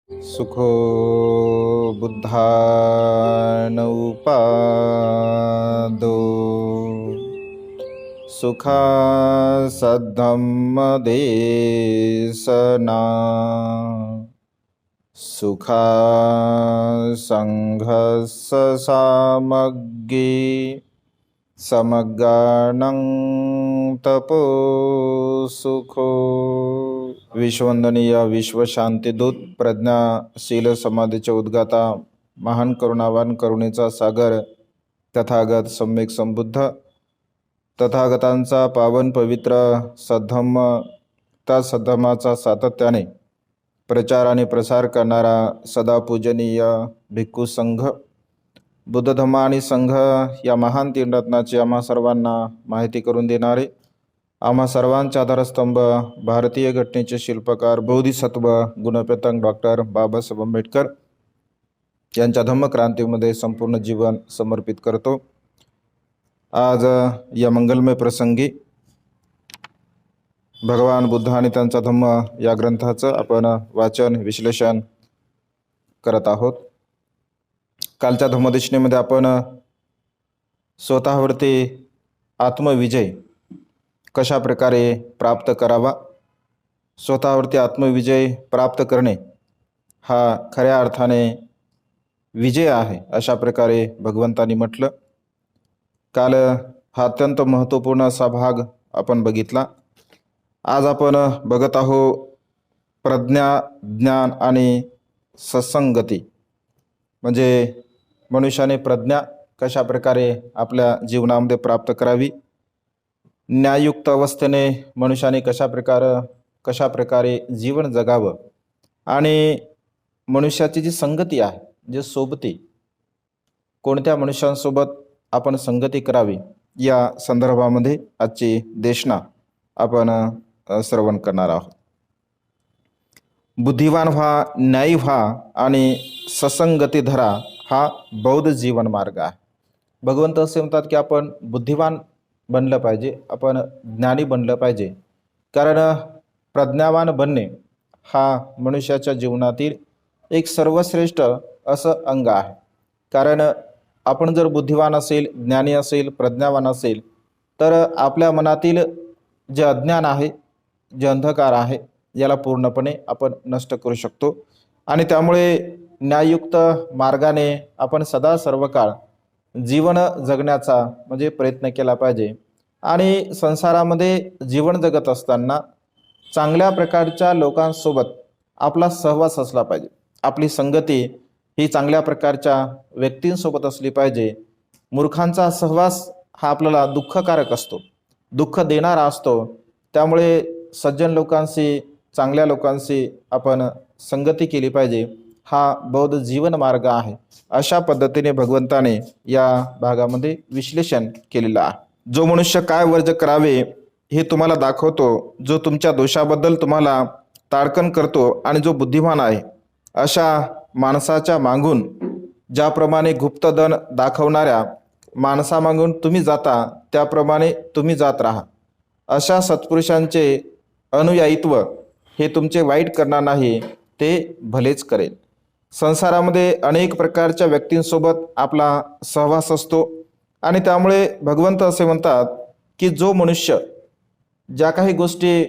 सुखो बुद्धानुपादो सुखा सद्धम्मदेशना सुखा संघस्स सामग्गी समग्गानं तपो सुखो। विश्ववंदनीय विश्व शांतिदूत प्रज्ञाशील समाधीचे उद्गाता महान करुणावान करुणेचा सागर तथागत सम्यक संबुद्ध तथागतांचा पावन पवित्र सद्धम्म त्या सद्धम्माचा सातत्याने प्रचार आणि प्रसार करणारा सदा पूजनीय भिक्खू संघ बुद्ध धम्म आणि संघ या महान तीन रत्नाची आम्हा सर्वांना माहिती करून देणारे आम्हा सर्वांचे आधारस्तंभ भारतीय घटनेचे शिल्पकार बोधिसत्व गुणपेतंग डॉक्टर बाबासाहेब आंबेडकर यांच्या धम्मक्रांतीमध्ये संपूर्ण जीवन समर्पित करतो। आज या मंगलमय प्रसंगी भगवान बुद्ध आणि त्यांचा धम्म या ग्रंथाचं आपण वाचन विश्लेषण करत आहोत। कालच्या धम्मदेशनेमध्ये आपण स्वतःवरती आत्मविजय कशा प्रकारे प्राप्त करावा, स्वतःवरती आत्मविजय प्राप्त करणे हा खऱ्या अर्थाने विजय आहे अशा प्रकारे भगवंतांनी म्हटलं। काल हा अत्यंत महत्त्वपूर्ण असा भाग आपण बघितला। आज आपण बघत आहोत प्रज्ञा ज्ञान आणि सत्संगती, म्हणजे मनुष्याने प्रज्ञा कशा प्रकारे आपल्या जीवनामध्ये प्राप्त करावी, न्याययुक्त अवस्थेने मनुष्याने कशा प्रकारे जीवन जगावं आणि मनुष्याची जी संगती आहे, जे सोबती कोणत्या मनुष्यांसोबत आपण संगती करावी या संदर्भामध्ये आजची देशना आपण श्रवण करणार आहोत। बुद्धिवान व्हा, न्यायी व्हा आणि ससंगती धरा हा बौद्ध जीवन मार्ग आहे। भगवंत असे म्हणतात की आपण बुद्धिवान बनलं पाहिजे, आपण ज्ञानी बनलं पाहिजे, कारण प्रज्ञावान बनणे हा मनुष्याच्या जीवनातील एक सर्वश्रेष्ठ असं अंग आहे। कारण आपण जर बुद्धिवान असेल, ज्ञानी असेल, प्रज्ञावान असेल तर आपल्या मनातील जे अज्ञान आहे, जे अंधकार आहे याला पूर्णपणे आपण नष्ट करू शकतो आणि त्यामुळे न्याययुक्त मार्गाने आपण सदा सर्व काळ जीवन जगण्याचा म्हणजे प्रयत्न केला पाहिजे आणि संसारामध्ये जीवन जगत असताना चांगल्या प्रकारच्या लोकांसोबत आपला सहवास असला पाहिजे। आपली संगती ही चांगल्या प्रकारच्या व्यक्तींसोबत असली पाहिजे। मूर्खांचा सहवास हा आपल्याला दुःखकारक असतो, दुःख देणारा असतो, त्यामुळे सज्जन लोकांशी, चांगल्या लोकांशी आपण संगती केली पाहिजे, हा बौद्ध जीवन मार्ग आहे अशा पद्धतीने भगवंताने या भागामध्ये विश्लेषण केलेलं आहे। जो मनुष्य काय वर्ज करावे हे तुम्हाला दाखवतो, जो तुमच्या दोषाबद्दल तुम्हाला ताडकन करतो आणि जो बुद्धिमान आहे अशा माणसाच्या मागून ज्याप्रमाणे गुप्तधन दाखवणाऱ्या माणसामागून तुम्ही जाता त्याप्रमाणे तुम्ही जात राहा। अशा सत्पुरुषांचे अनुयायित्व हे तुमचे वाईट करणार नाही, ते भलेच करेल। संसारामध्ये अनेक प्रकारच्या व्यक्तींसोबत आपला सहवास असतो आणि त्यामुळे भगवंत असे म्हणतात की जो मनुष्य ज्या काही गोष्टी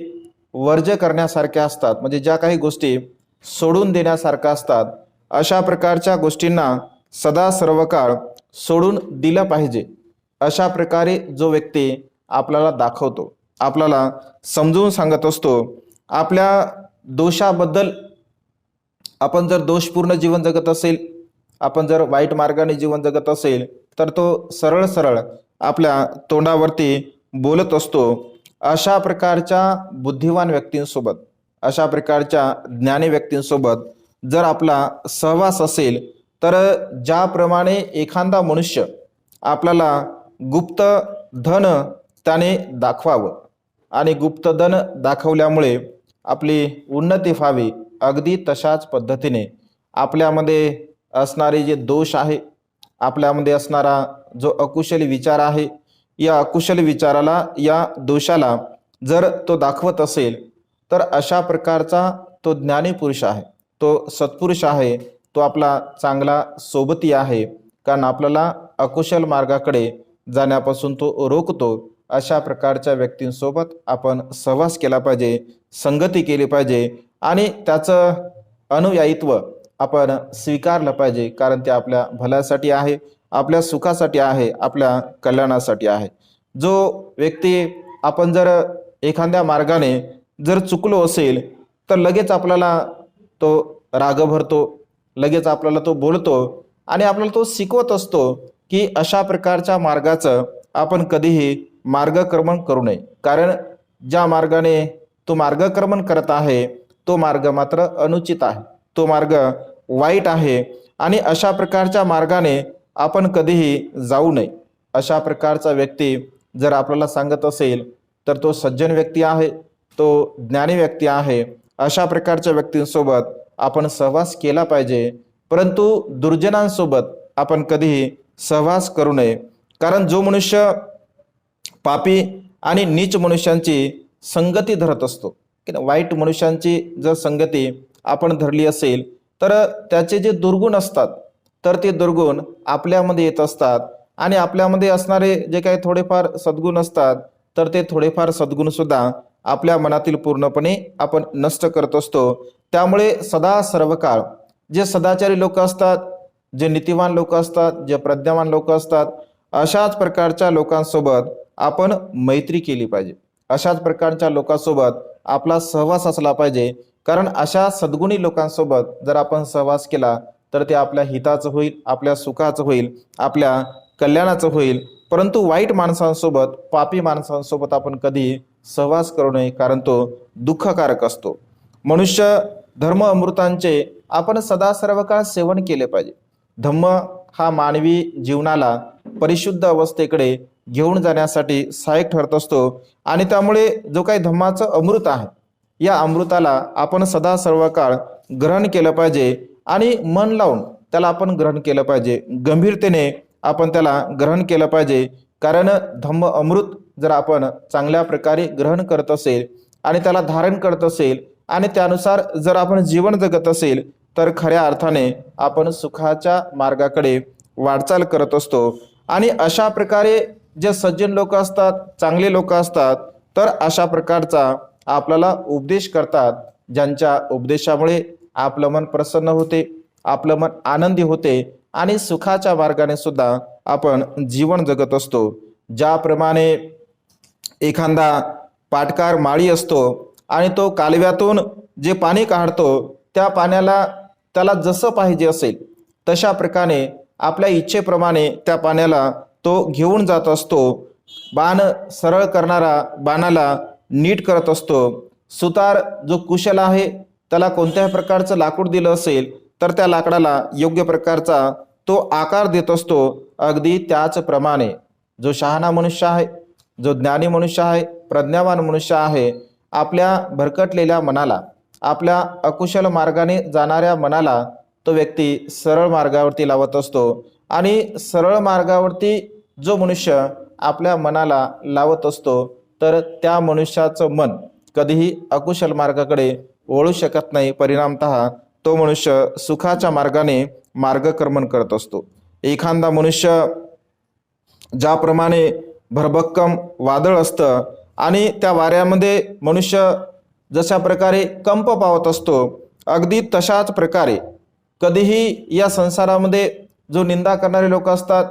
वर्ज करण्यासारख्या असतात, म्हणजे ज्या काही गोष्टी सोडून देण्यासारख्या असतात, अशा प्रकारच्या गोष्टींना सदा सर्व काळ सोडून दिलं पाहिजे अशा प्रकारे जो व्यक्ती आपल्याला दाखवतो, आपल्याला समजून सांगत असतो। आपल्या दोषाबद्दल आपण जर दोषपूर्ण जीवन जगत असेल, आपण जर वाईट मार्गाने जीवन जगत असेल तर तो सरळ सरळ आपल्या तोंडावरती बोलत असतो। अशा प्रकारच्या बुद्धिवान व्यक्तींसोबत, अशा प्रकारच्या ज्ञानी व्यक्तींसोबत जर आपला सहवास असेल तर ज्याप्रमाणे एखादा मनुष्य आपल्याला गुप्त धन त्याने दाखवावं आणि गुप्तधन दाखवल्यामुळे आपली उन्नती व्हावी, अगदी तशाच पद्धतीने आपल्यामध्ये असणारे जे दोष आहे, आपल्यामध्ये असणारा जो अकुशल विचार आहे, या अकुशल विचाराला, या दोषाला जर तो दाखवत असेल तर अशा प्रकारचा तो ज्ञानी पुरुष आहे तो सत्पुरुष आहे, तो आपला चांगला सोबती आहे, कारण आपल्याला अकुशल मार्गाकडे जाण्यापासून तो रोखतो. अशा प्रकारच्या व्यक्तींसोबत आपण सहवास केला पाहिजे, संगती केली पाहिजे आणि त्याचं अनुयायित्व आपण स्वीकारलं पाहिजे, कारण ते आपल्या भल्यासाठी आहे, आपल्या सुखासाठी आहे, आपल्या कल्याणासाठी आहे. जो व्यक्ती आपण जर एखाद्या मार्गाने जर चुकलो असेल तर लगेच आपल्याला तो राग भरतो, लगेच आपल्याला तो बोलतो आणि आपल्याला तो शिकवत असतो की अशा प्रकारच्या मार्गाचं आपण कधीही मार्गक्रमण करू नये, कारण ज्या मार्गाने तो मार्गक्रमण करत आहे तो मार्ग मात्र अनुचित आहे, तो मार्ग वाईट आहे आणि अशा प्रकारच्या मार्गाने आपण कधीही जाऊ नये. अशा प्रकारचा व्यक्ती जर आपल्याला सांगत असेल तर तो सज्जन व्यक्ती आहे, तो ज्ञानी व्यक्ती आहे. अशा प्रकारच्या व्यक्तींसोबत आपण सहवास केला पाहिजे, परंतु दुर्जनांसोबत आपण कधीही सहवास करू नये, कारण जो मनुष्य पापी आणि नीच मनुष्यांची संगती धरत असतो, की वाईट मनुष्यांची जर संगती आपण धरली असेल तर त्याचे जे दुर्गुण असतात तर ते दुर्गुण आपल्यामध्ये येत असतात आणि आपल्यामध्ये असणारे जे काही थोडेफार सद्गुण असतात तर ते थोडेफार सद्गुण सुद्धा आपल्या मनातील पूर्णपणे आपण नष्ट करत असतो. त्यामुळे सदा सर्व काळ जे सदाचारी लोक असतात, जे नीतिवान लोक असतात, जे प्रज्ञावान लोक असतात, अशाच प्रकारच्या लोकांसोबत आपण मैत्री केली पाहिजे, अशाच प्रकारच्या लोकांसोबत आपला सहवास असला पाहिजे, कारण अशा सद्गुणी लोकांसोबत जर आपण सहवास केला तर ते आपल्या हिताचं होईल, आपल्या सुखाचं होईल, आपल्या कल्याणाचं होईल. परंतु वाईट माणसांसोबत, पापी माणसांसोबत आपण कधी सहवास करू नये, कारण तो दुःखकारक असतो. मनुष्य धर्म अमृतांचे आपण सदा सर्व काळ सेवन केले पाहिजे. धम्म हा मानवी जीवनाला परिशुद्ध अवस्थेकडे घेऊन जाण्यासाठी सहाय्यक ठरत असतो आणि त्यामुळे जो काही धम्माचं अमृत आहे या अमृताला आपण सदा सर्व काळ ग्रहण केलं पाहिजे आणि मन लावून त्याला आपण ग्रहण केलं पाहिजे, गंभीरतेने आपण त्याला ग्रहण केलं पाहिजे. कारण धम्म अमृत जर आपण चांगल्या प्रकारे ग्रहण करत असेल आणि त्याला धारण करत असेल आणि त्यानुसार जर आपण जीवन जगत असेल तर खऱ्या अर्थाने आपण सुखाच्या मार्गाकडे वाटचाल करत असतो. आणि अशा प्रकारे जे सज्जन लोक असतात, चांगले लोक असतात, तर अशा प्रकारचा आपल्याला उपदेश करतात, ज्यांच्या उपदेशामुळे आपलं मन प्रसन्न होते, आपलं मन आनंदी होते आणि सुखाच्या मार्गाने सुद्धा आपण जीवन जगत असतो. ज्याप्रमाणे एखादा पाटकार माळी असतो आणि तो कालव्यातून जे पाणी काढतो त्या पाण्याला त्याला जसं पाहिजे असेल तशा प्रकारे आपल्या इच्छेप्रमाणे त्या पाण्याला तो घेऊन जात असतो. बाण सरळ करणारा बाणाला नीट करत असतो. सुतार जो कुशल आहे त्याला कोणत्याही प्रकारचं लाकूड दिलं असेल तर त्या लाकडाला योग्य प्रकारचा तो आकार देत असतो. अगदी त्याचप्रमाणे जो शहाणा मनुष्य आहे, जो ज्ञानी मनुष्य आहे, प्रज्ञावान मनुष्य आहे, आपल्या भरकटलेल्या मनाला, आपल्या अकुशल मार्गाने जाणाऱ्या मनाला तो व्यक्ती सरळ मार्गावरती लावत असतो. आणि सरळ मार्गावरती जो मनुष्य आपल्या मनाला लावत असतो तर त्या मनुष्याचं मन कधीही अकुशल मार्गाकडे वळू शकत नाही. परिणामतः तो मनुष्य सुखाच्या मार्गाने मार्गक्रमण करत असतो. एखादा मनुष्य ज्याप्रमाणे भरभक्कम वादळ असतं आणि त्या वाऱ्यामध्ये मनुष्य जशा प्रकारे कंप पावत असतो, अगदी तशाच प्रकारे कधीही या संसारामध्ये जो निंदा करणारे लोक असतात,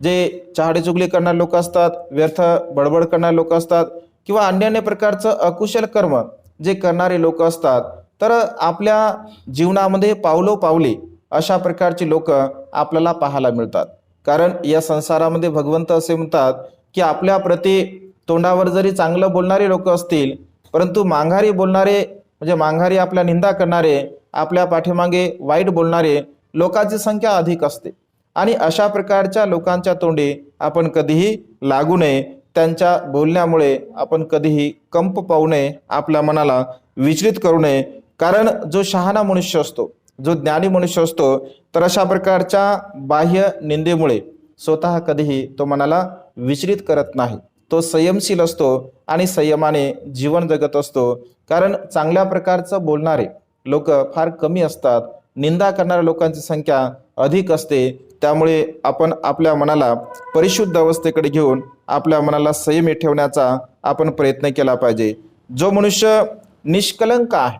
जे चहाडेचुगली करणारे लोक असतात, व्यर्थ बडबड करणारे लोक असतात किंवा अन्य प्रकारचं अकुशल कर्म जे करणारे लोक असतात, तर आपल्या जीवनामध्ये पावलोपावली अशा प्रकारची लोक आपल्याला पाहायला मिळतात. कारण या संसारामध्ये भगवंत असे म्हणतात की आपल्या प्रती तोंडावर जरी चांगलं बोलणारे लोक असतील, परंतु माघारी बोलणारे म्हणजे माघारी आपल्या निंदा करणारे, आपल्या पाठीमागे वाईट बोलणारे लोकांची संख्या अधिक असते. आणि अशा प्रकारच्या लोकांच्या तोंडी आपण कधीही लागू नये. त्यांच्या बोलण्यामुळे आपण कधीही कंप पाहू नये, आपल्या मनाला विचलित करू नये. कारण जो शहाणा मनुष्य असतो, जो ज्ञानी मनुष्य असतो, तर अशा प्रकारच्या बाह्य निंदेमुळे स्वतः कधीही तो मनाला विचलित करत नाही. तो संयमशील असतो आणि संयमाने जीवन जगत असतो. कारण चांगल्या प्रकारचं बोलणारे लोक फार कमी असतात, निंदा करणाऱ्या लोकांची संख्या अधिक असते. त्यामुळे आपण आपल्या मनाला परिशुद्ध अवस्थेकडे घेऊन आपल्या मनाला संयमी ठेवण्याचा आपण प्रयत्न केला पाहिजे. जो मनुष्य निष्कलंक आहे,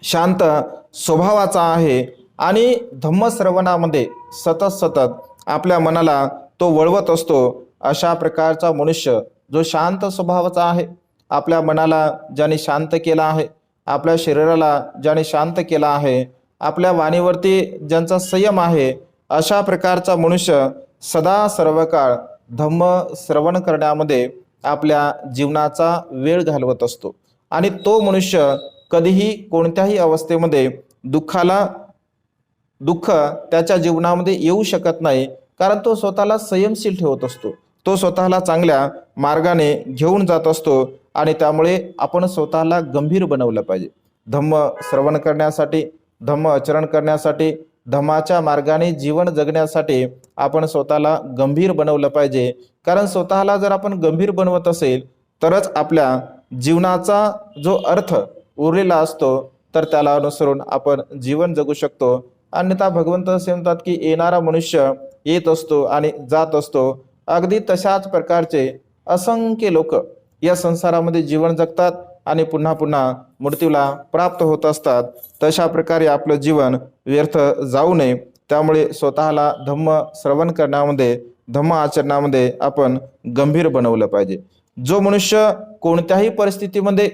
शांत स्वभावाचा आहे आणि धम्मश्रवणामध्ये सतत आपल्या मनाला तो वळवत असतो, अशा प्रकारचा मनुष्य जो शांत स्वभावाचा आहे, आपल्या मनाला ज्याने शांत केला आहे, आपल्या शरीराला ज्याने शांत केला आहे, आपल्या वाणीवरती ज्यांचा संयम आहे, अशा प्रकारचा मनुष्य सदा सर्व काळ धम्म श्रवण करण्यामध्ये आपल्या जीवनाचा वेळ घालवत असतो. आणि तो मनुष्य कधीही कोणत्याही अवस्थेमध्ये दुःख त्याच्या जीवनामध्ये येऊ शकत नाही, कारण तो स्वतःला संयमशील ठेवत असतो, तो स्वतःला चांगल्या मार्गाने घेऊन जात असतो. आणि त्यामुळे आपण स्वतःला गंभीर बनवलं पाहिजे. धम्म श्रवण करण्यासाठी, धम्म आचरण करण्यासाठी, धम्माच्या मार्गाने जीवन जगण्यासाठी आपण स्वतःला गंभीर बनवलं पाहिजे. कारण स्वतःला जर आपण गंभीर बनवत असेल तरच आपल्या जीवनाचा जो अर्थ उरलेला असतो तर त्याला अनुसरून आपण जीवन जगू शकतो. अन्यथा भगवंत असे म्हणतात की येणारा मनुष्य येत असतो आणि जात असतो. अगदी तशाच प्रकारचे असंख्य लोक या संसारामध्ये जीवन जगतात आणि पुन्हा पुन्हा मृत्यूला प्राप्त होत असतात. तशा प्रकारे आपलं जीवन व्यर्थ जाऊ नये. त्यामुळे स्वतःला धम्म श्रवण करण्यामध्ये, धम्म आचरणामध्ये आपण गंभीर बनवलं पाहिजे. जो मनुष्य कोणत्याही परिस्थितीमध्ये,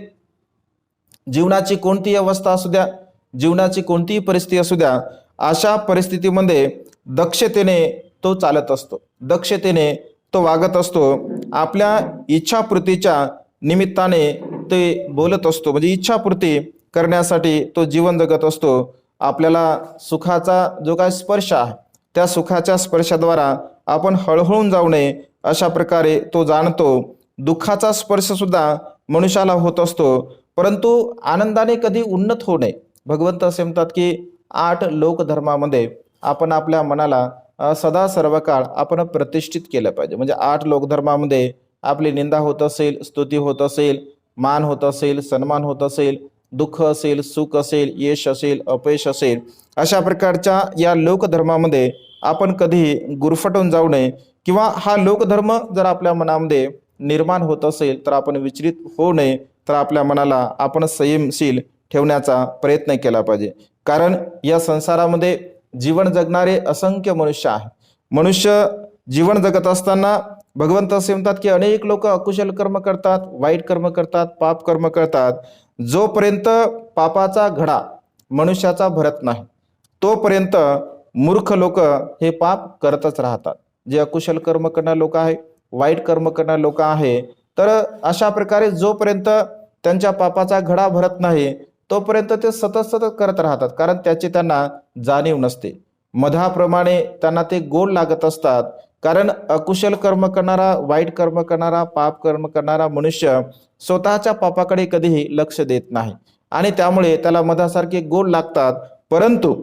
जीवनाची कोणतीही अवस्था असू द्या, जीवनाची कोणतीही परिस्थिती असू द्या, अशा परिस्थितीमध्ये दक्षतेने तो चालत असतो, दक्षतेने तो वागत असतो. आपल्या इच्छापूर्तीच्या निमित्ताने ते बोलत असतो, म्हणजे इच्छापूर्ती करण्यासाठी तो जीवन जगत असतो. आपल्याला सुखाचा जो काय स्पर्श आहे, त्या सुखाच्या स्पर्शाद्वारा आपण हळहळून जाऊ नये अशा प्रकारे तो जाणतो. दुःखाचा स्पर्श सुद्धा मनुष्याला होत असतो, परंतु आनंदाने कधी उन्नत होऊ नये. भगवंत असे म्हणतात की 8 लोकधर्मामध्ये आपण आपल्या मनाला सदा सर्व काळ आपण प्रतिष्ठित केलं पाहिजे. म्हणजे 8 लोकधर्मामध्ये आपली निंदा होत असेल, स्तुती होत असेल, मान होत असेल, सन्मान होत असेल, दुःख असेल, सुख असेल, यश असेल, अपयश असेल, अशा प्रकारच्या या लोकधर्मामध्ये आपण कधी गुरफटून जाऊ नये. किंवा हा लोकधर्म जर आपल्या मनामध्ये निर्माण होत असेल तर आपण विचलित होऊ नये, तर आपल्या मनाला आपण संयमशील ठेवण्याचा प्रयत्न केला पाहिजे. कारण या संसारामध्ये जीवन जगणारे असंख्य मनुष्य आहे. मनुष्य जीवन जगत असताना भगवंत असे म्हणतात की अनेक लोक अकुशल कर्म करतात, वाईट कर्म करतात, पाप कर्म करतात. जोपर्यंत पापाचा घडा मनुष्याचा भरत नाही तोपर्यंत मूर्ख लोक हे पाप करतच राहतात. जे अकुशल कर्म करणारे लोक आहे, वाईट कर्म करणारे लोक आहे, तर अशा प्रकारे जोपर्यंत त्यांच्या पापाचा घडा भरत नाही तोपर्यंत ते सतत करत राहतात, कारण त्याची त्यांना जाणीव नसते. मधाप्रमाणे त्यांना ते गोड लागत असतात. कारण अकुशल कर्म करणारा, वाईट कर्म करणारा, पाप कर्म करणारा मनुष्य स्वतःच्या पापाकडे कधीही लक्ष देत नाही आणि त्यामुळे त्याला मधासारखे गोड लागतात. परंतु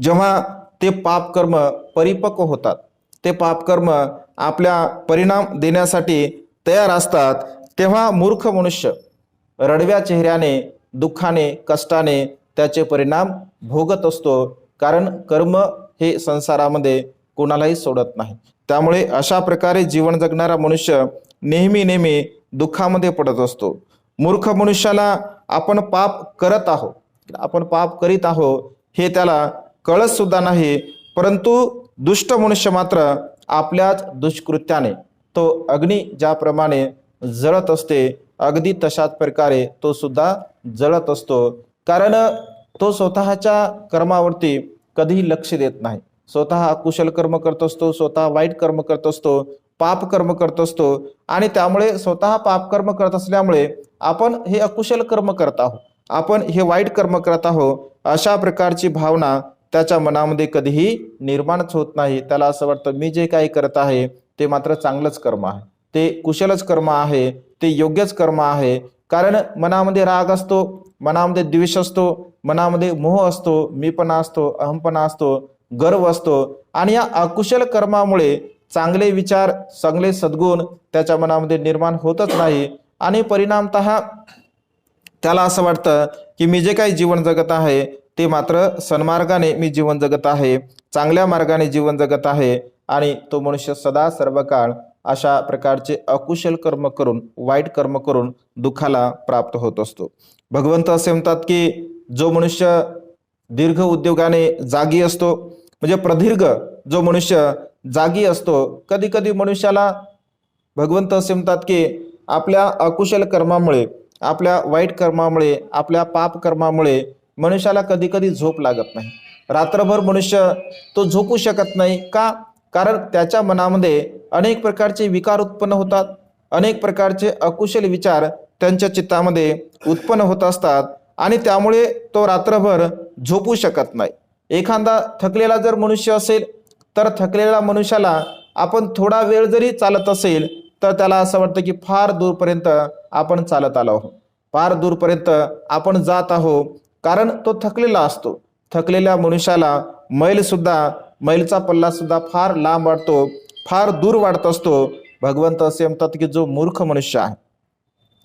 जेव्हा ते पाप कर्म परिपक्व होतात, ते पाप कर्म आपल्या परिणाम देण्यासाठी तयार असतात, तेव्हा मूर्ख मनुष्य रडव्या चेहऱ्याने, दुःखाने, कष्टाने त्याचे परिणाम भोगत असतो. कारण कर्म हे संसारामध्ये कोणालाही सोडत नाही. त्यामुळे अशा प्रकारे जीवन जगणारा मनुष्य नेहमी दुःखामध्ये पडत असतो. मूर्ख मनुष्याला आपण पाप करत आहोत, आपण पाप करीत आहोत हे त्याला कळत सुद्धा नाही. परंतु दुष्ट मनुष्य मात्र आपल्याच दुष्कृत्याने तो अग्नी ज्याप्रमाणे जळत असते, अगदी तशाच प्रकारे तो सुद्धा जळत असतो. कारण तो स्वतःच्या कर्मावरती कधीही लक्ष देत नाही. स्वतः कुशल कर्म करत असतो, स्वतः वाईट कर्म करत असतो, पाप कर्म करत असतो आणि त्यामुळे स्वतः पाप कर्म करत असल्यामुळे आपण हे अकुशल कर्म करत आहोत, आपण हे वाईट कर्म करत आहोत, अशा प्रकारची भावना त्याच्या मनामध्ये कधीही निर्माणच होत नाही. त्याला असं वाटतं मी जे काही करत आहे ते मात्र चांगलंच कर्म आहे, ते कुशलच कर्म आहे, ते योग्यच कर्म आहे. कारण मनामध्ये राग असतो, मनामध्ये द्वेष असतो, मनामध्ये मोह असतो, मीपणा असतो, अहमपणा असतो, गर्व असतो आणि या अकुशल कर्मामुळे चांगले विचार, चांगले सद्गुण त्याच्या मनामध्ये निर्माण होतच नाही आणि परिणामतः त्याला असं वाटतं की मी जे काही जीवन जगत आहे ते मात्र सन्मार्गाने मी जीवन जगत आहे, चांगल्या मार्गाने जीवन जगत आहे, आणि तो मनुष्य सदा सर्व काळ अशा प्रकारचे अकुशल कर्म करून, वाईट कर्म करून दुःखाला प्राप्त होत असतो. भगवंत असे म्हणतात की जो मनुष्य दीर्घ उद्योगाने जागी असतो, म्हणजे प्रदीर्घ जो मनुष्य जागी असतो, कधी कधी मनुष्याला भगवंत असे म्हणतात की आपल्या अकुशल कर्मामुळे, आपल्या वाईट कर्मामुळे, आपल्या पाप कर्मामुळे मनुष्याला कधी कधी झोप लागत नाही. रात्रभर मनुष्य तो झोपू शकत नाही. का? कारण त्याच्या मनामध्ये अनेक प्रकारचे विकार उत्पन्न होतात, अनेक प्रकारचे अकुशल विचार त्यांच्या चित्तामध्ये उत्पन्न होत असतात, आणि त्यामुळे तो रात्रभर झोपू शकत नाही. एखादा थकलेला जर मनुष्य असेल तर थकलेल्या मनुष्याला आपण थोडा वेळ जरी चालत असेल तर त्याला असं वाटतं की फार दूरपर्यंत आपण चालत आलो आहोत, फार दूरपर्यंत आपण जात आहोत, कारण तो थकलेला असतो. थकलेल्या मनुष्याला मैलचा पल्ला सुद्धा फार लांब वाटतो, फार दूर वाटत असतो. भगवंत असे म्हणतात की जो मूर्ख मनुष्य आहे,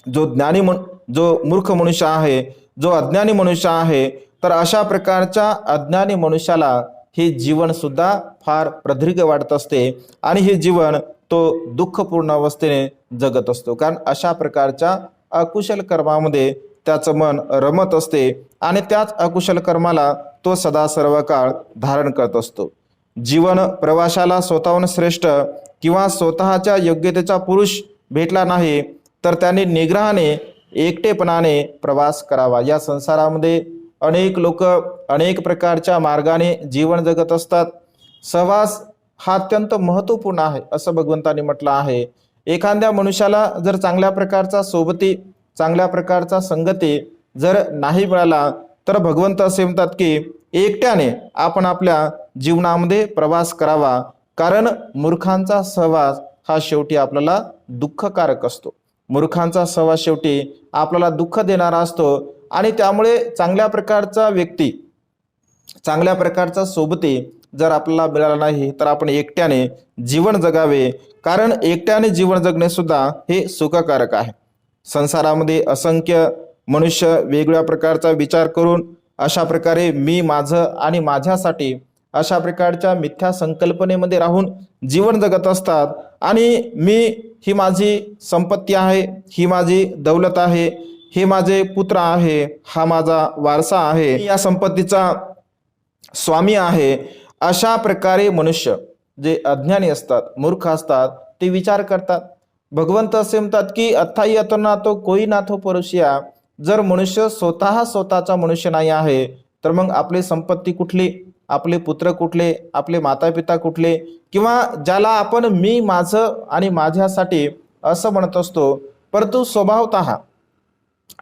जो मूर्ख मनुष्य आहे, जो अज्ञानी मनुष्य आहे, तर अशा प्रकारच्या अज्ञानी मनुष्याला हे जीवन सुद्धा फार प्रदीर्घ वाटत असते, आणि हे जीवन तो दुःखपूर्ण अवस्थेने जगत असतो. कारण अशा प्रकारच्या अकुशल कर्मामध्ये त्याचं मन रमत असते, आणि त्याच अकुशल कर्माला तो सदा सर्व काळ धारण करत असतो. जीवन प्रवासाला स्वतःहून श्रेष्ठ किंवा स्वतःच्या योग्यतेचा पुरुष भेटला नाही तर त्याने निग्रहाने, एकटेपणाने प्रवास करावा. या संसारामध्ये अनेक लोक अनेक प्रकारच्या मार्गाने जीवन जगत असतात. सहवास हा अत्यंत महत्त्वपूर्ण आहे असं भगवंतांनी म्हटलं आहे. एखाद्या मनुष्याला जर चांगल्या प्रकारचा सोबती, चांगल्या प्रकारचा संगती जर नाही मिळाला तर भगवंत असे म्हणतात की एकट्याने आपण आपल्या जीवनामध्ये प्रवास करावा. कारण मूर्खांचा सहवास हा शेवटी आपल्याला दुःखकारक असतो. मूर्खांचा सहवास शेवटी आपल्याला दुःख देणारा असतो, आणि त्यामुळे चांगल्या प्रकारचा व्यक्ती, चांगल्या प्रकारचा सोबती जर आपल्याला मिळाला नाही तर आपण एकट्याने जीवन जगावे. कारण एकट्याने जीवन जगणे सुद्धा हे सुखकारक आहे. संसारामध्ये असंख्य मनुष्य वेगवेगळ्या प्रकारचा विचार करून अशा प्रकारे मी, माझं आणि माझ्यासाठी अशा प्रकारच्या मिथ्या संकल्पनेमध्ये राहून जीवन जगत असतात. आणि मी, ही माझी संपत्ती आहे, ही माझी दौलत आहे, हे माझे पुत्र आहे, हा माझा वारसा आहे, या संपत्तीचा स्वामी आहे. अशा प्रकारे मनुष्य जे अज्ञानी असतात, मूर्ख असतात, ते विचार करतात. भगवंत असे म्हणतात की अथाई अतोनातो कोई नाथो परुषिया. जर मनुष्य स्वतःचा मनुष्य नाही आहे तर मग आपली संपत्ती कुठली, आपले पुत्र कुठले, आपले माता पिता कुठले, किंवा ज्याला आपण मी, माझं आणि माझ्यासाठी असं म्हणत असतो, परंतु स्वभावतः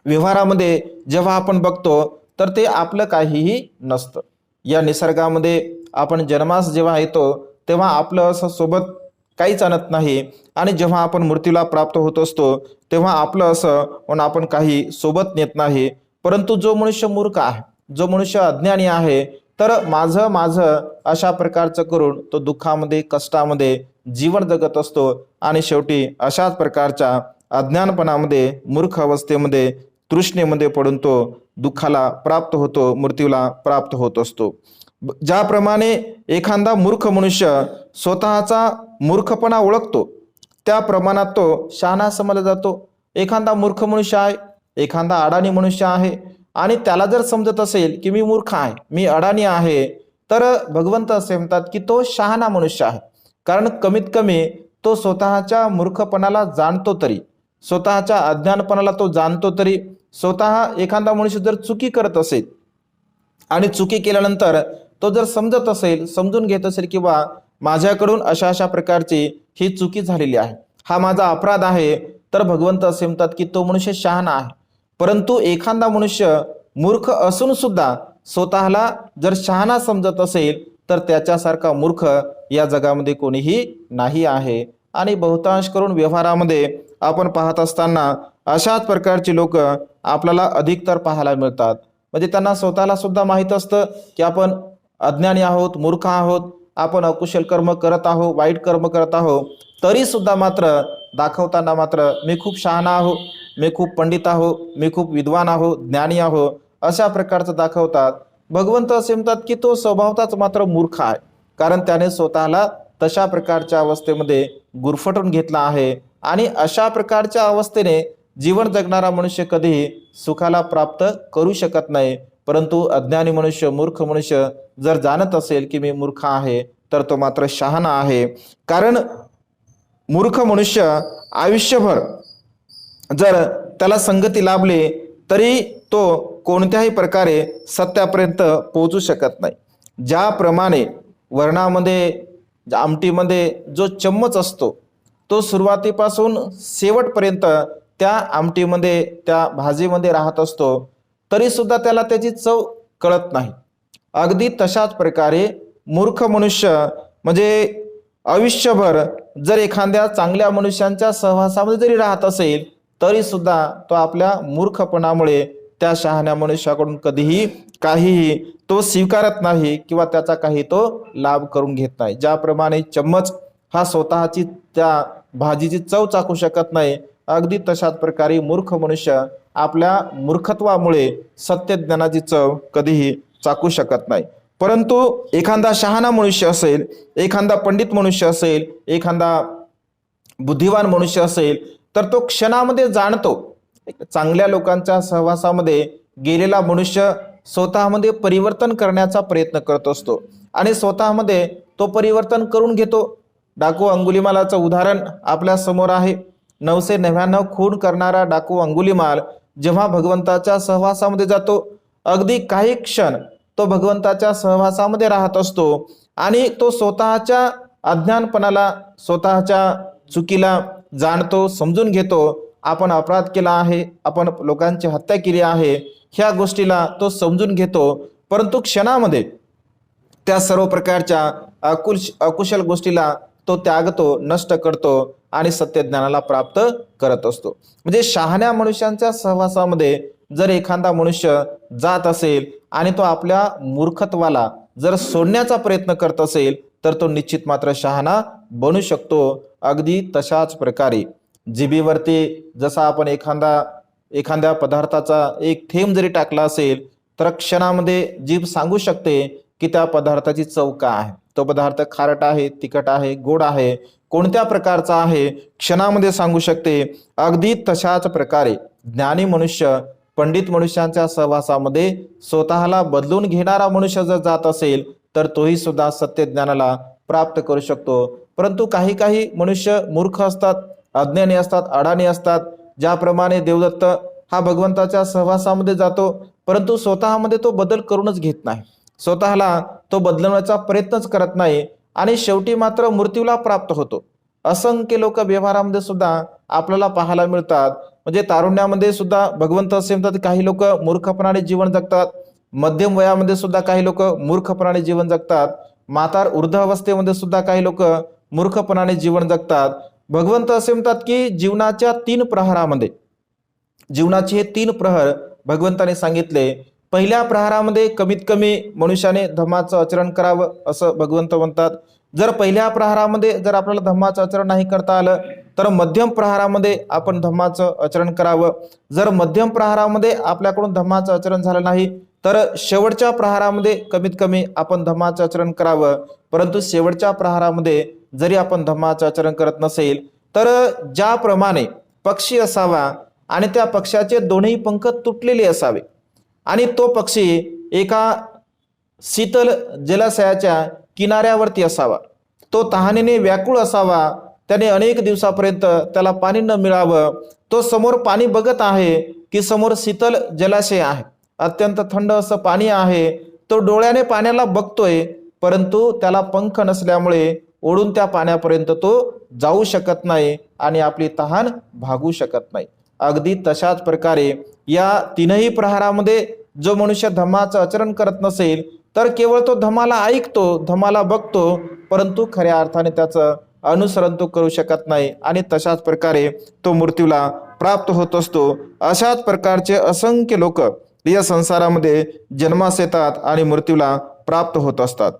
व्यवहारामध्ये जेव्हा आपण बघतो तर ते आपलं काहीही नसतं. या निसर्गामध्ये आपण जन्मास जेव्हा येतो तेव्हा आपलं असं सोबत काहीच आणत नाही, आणि जेव्हा आपण मृत्यूला प्राप्त होत असतो तेव्हा आपलं असं म्हणून आपण काही सोबत नेत नाही. परंतु जो मनुष्य मूर्ख आहे, जो मनुष्य अज्ञानी आहे, तर माझं माझं अशा प्रकारचं करून तो दुःखामध्ये, कष्टामध्ये जीवन जगत असतो, आणि शेवटी अशाच प्रकारच्या अज्ञानपणामध्ये, मूर्ख अवस्थेमध्ये, तृष्णेमध्ये पडून तो दुःखाला प्राप्त होतो, मृत्यूला प्राप्त होत असतो. ज्याप्रमाणे एखादा मूर्ख मनुष्य स्वतःचा मूर्खपणा ओळखतो त्या प्रमाणात तो शहाणा समजला जातो. एखादा मूर्ख मनुष्य आहे, एखादा अडाणी मनुष्य आहे, आणि त्याला जर समजत असेल की मी मूर्ख आहे, मी अडाणी आहे, तर भगवंत असे म्हणतात की तो शहाणा मनुष्य आहे. कारण कमीत कमी तो स्वतःच्या मूर्खपणाला जाणतो तरी, स्वतःच्या अज्ञानपणाला तो जाणतो तरी. स्वतः एखादा मनुष्य जर चुकी करत असेल आणि चुकी केल्यानंतर तो जर समजत असेल, समजून घेत असेल की बा माझ्याकडून अशा अशा प्रकारची ही चुकी झालेली आहे, हा माझा अपराध आहे, तर भगवंत असे म्हणतात की तो मनुष्य शहाणा आहे. परंतु एखादा मनुष्य मूर्ख असून सुद्धा स्वतःला जर शहाणा समजत असेल तर त्याच्यासारखा मूर्ख या जगामध्ये कोणीही नाही आहे. आणि बहुतांश करून व्यवहारामध्ये आपण पाहत असताना अशाच प्रकारची लोक आपल्याला अधिकतर पाहायला मिळतात. म्हणजे त्यांना स्वतःला सुद्धा माहीत असतं की आपण अज्ञानी आहोत, मूर्ख आहोत, आपण अकुशल कर्म करत आहोत, वाईट कर्म करत आहोत, तरी सुद्धा मात्र दाखवताना मात्र मी खूप शहाणा आहो, मी खूप पंडित आहो, मी खूप विद्वान आहो, ज्ञानी आहो, अशा प्रकारचं दाखवतात. भगवंत असे म्हणतात की तो स्वभावताच मात्र मूर्ख आहे, कारण त्याने स्वतःला तशा प्रकारच्या अवस्थेमध्ये गुरफटून घेतला आहे. आणि अशा प्रकारच्या अवस्थेने जीवन जगणारा मनुष्य कधीही सुखाला प्राप्त करू शकत नाही. परंतु अज्ञानी मनुष्य, मूर्ख मनुष्य जर जाणत असेल की मी मूर्ख आहे, तर तो मात्र शहाणा आहे. कारण मूर्ख मनुष्य आयुष्यभर जर त्याला संगती लाभली तरी तो कोणत्याही प्रकारे सत्यापर्यंत पोहोचू शकत नाही. ज्याप्रमाणे वर्णामध्ये, आमटीमध्ये जो चम्मच असतो तो सुरुवातीपासून शेवटपर्यंत त्या आमटीमध्ये, त्या भाजीमध्ये राहत असतो, तरी सुद्धा त्याला त्याची चव कळत नाही. अगदी तशाच प्रकारे मूर्ख मनुष्य म्हणजे आयुष्यभर जर एखाद्या चांगल्या मनुष्यांच्या सहवासामध्ये जरी राहत असेल, तरी सुद्धा तो आपल्या मूर्खपणामुळे त्या शहाण्या मनुष्याकडून कधीही काहीही तो स्वीकारत नाही किंवा त्याचा काही तो लाभ करून घेत नाही. ज्याप्रमाणे चम्मच हा स्वतःची त्या भाजीची चव चाखू शकत नाही, अगदी तशाच प्रकारे मूर्ख मनुष्य आपल्या मूर्खत्वामुळे सत्य ज्ञानाची चव कधीही चाखू शकत नाही. परंतु एखादा शहाणा मनुष्य असेल, एखादा पंडित मनुष्य असेल, एखादा बुद्धिवान मनुष्य असेल, तर तो क्षणामध्ये जाणतो. चांगल्या लोकांच्या सहवासामध्ये गेलेला मनुष्य स्वतःमध्ये परिवर्तन करण्याचा प्रयत्न करत असतो आणि स्वतःमध्ये तो परिवर्तन करून घेतो. डाकू अंगुलिमालाचं उदाहरण आपल्या समोर आहे. 999 खून करणारा डाकू अंगुलिमाल जेव्हा भगवंताच्या सहवासामध्ये जातो, अगदी काही क्षण तो भगवंताच्या सहवासामध्ये राहत असतो आणि तो स्वतःच्या अज्ञानपणाला, स्वतःच्या चुकीला जाणतो, समजून घेतो. आपण अपराध केला आहे, आपण लोकांची हत्या केली आहे, ह्या गोष्टीला तो समजून घेतो. परंतु क्षणामध्ये त्या सर्व प्रकारच्या अकुशल गोष्टीला तो त्यागतो, नष्ट करतो आणि सत्यज्ञानाला प्राप्त करत असतो. म्हणजे शहाण्या मनुष्यांच्या सहवासामध्ये जर एखादा मनुष्य जात असेल आणि तो आपल्या मूर्खत्वाला जर सोडण्याचा प्रयत्न करत असेल, तर तो निश्चित मात्र शहाणा बनू शकतो. अगदी तशाच प्रकारे जिभेवरती जसा आपण एखाद्या पदार्थाचा एक थेंब जरी टाकला असेल, तर क्षणामध्ये जीभ सांगू शकते की त्या पदार्थाची चव काय आहे, तो पदार्थ खारट आहे, तिखट आहे, गोड आहे, कोणत्या प्रकारचा आहे, क्षणामध्ये सांगू शकते. अगदी तशाच प्रकारे ज्ञानी मनुष्य पंडित मनुष्यांच्या सहवासामध्ये स्वतःला बदलून घेणारा मनुष्य जर जात असेल, तर तोही सुद्धा सत्य ज्ञानाला प्राप्त करू शकतो. परंतु काही काही मनुष्य मूर्ख असतात, अज्ञानी असतात, अडाणी असतात. ज्याप्रमाणे देवदत्त हा भगवंताच्या सहवासामध्ये जातो, परंतु स्वतःमध्ये तो बदल करूनच घेत नाही, स्वतःला तो बदलवण्याचा प्रयत्नच करत नाही आणि शेवटी मात्र मृत्यूला प्राप्त होतो. असंख्य लोक व्यवहारामध्ये सुद्धा आपल्याला पाहायला मिळतात. म्हणजे तारुण्यामध्ये सुद्धा भगवंत असे म्हणतात, काही लोक मूर्खपणाने जीवन जगतात, मध्यम वयामध्ये सुद्धा काही लोक मूर्खपणाने जीवन जगतात, म्हातार वृद्धावस्थेमध्ये सुद्धा काही लोक मूर्खपणाने जीवन जगतात. भगवंत असे म्हणतात की जीवनाच्या 3 प्रहरामध्ये, जीवनाचे हे 3 प्रहर भगवंताने सांगितले. पहिल्या प्रहारामध्ये कमीत कमी मनुष्याने धम्माचं आचरण करावं असं भगवंत म्हणतात. जर पहिल्या प्रहारामध्ये जर आपल्याला धम्माचं आचरण नाही करता आलं, तर मध्यम प्रहारामध्ये आपण धम्माचं आचरण करावं. जर मध्यम प्रहारामध्ये आपल्याकडून धम्माचं आचरण झालं नाही, तर शेवटच्या प्रहारामध्ये कमीत कमी आपण धम्माचं आचरण करावं. परंतु शेवटच्या प्रहारामध्ये जरी आपण धम्माचं आचरण करत नसेल, तर ज्याप्रमाणे पक्षी असावा आणि त्या पक्षाचे दोन्ही पंख तुटलेले असावे आणि तो पक्षी एका शीतल जलाशयाच्या किनाऱ्यावरती असावा, तो तहानेने व्याकुळ असावा, त्याने अनेक दिवसापर्यंत त्याला पाणी न मिळावं, तो समोर पाणी बघत आहे की समोर शीतल जलाशय आहे, अत्यंत थंड असं पाणी आहे, तो डोळ्याने पाण्याला बघतोय, परंतु त्याला पंख नसल्यामुळे ओढून त्या पाण्यापर्यंत तो जाऊ शकत नाही आणि आपली तहान भागू शकत नाही. अगदी तशाच प्रकारे या 3ही प्रहारामध्ये जो मनुष्य धम्माचं आचरण करत नसेल, तर केवळ तो धम्माला ऐकतो, धम्माला बघतो, परंतु खऱ्या अर्थाने त्याचं अनुसरण तो करू शकत नाही आणि तशाच प्रकारे तो मृत्यूला प्राप्त होत असतो. अशाच प्रकारचे असंख्य लोक या संसारामध्ये जन्मास येतात आणि मृत्यूला प्राप्त होत असतात.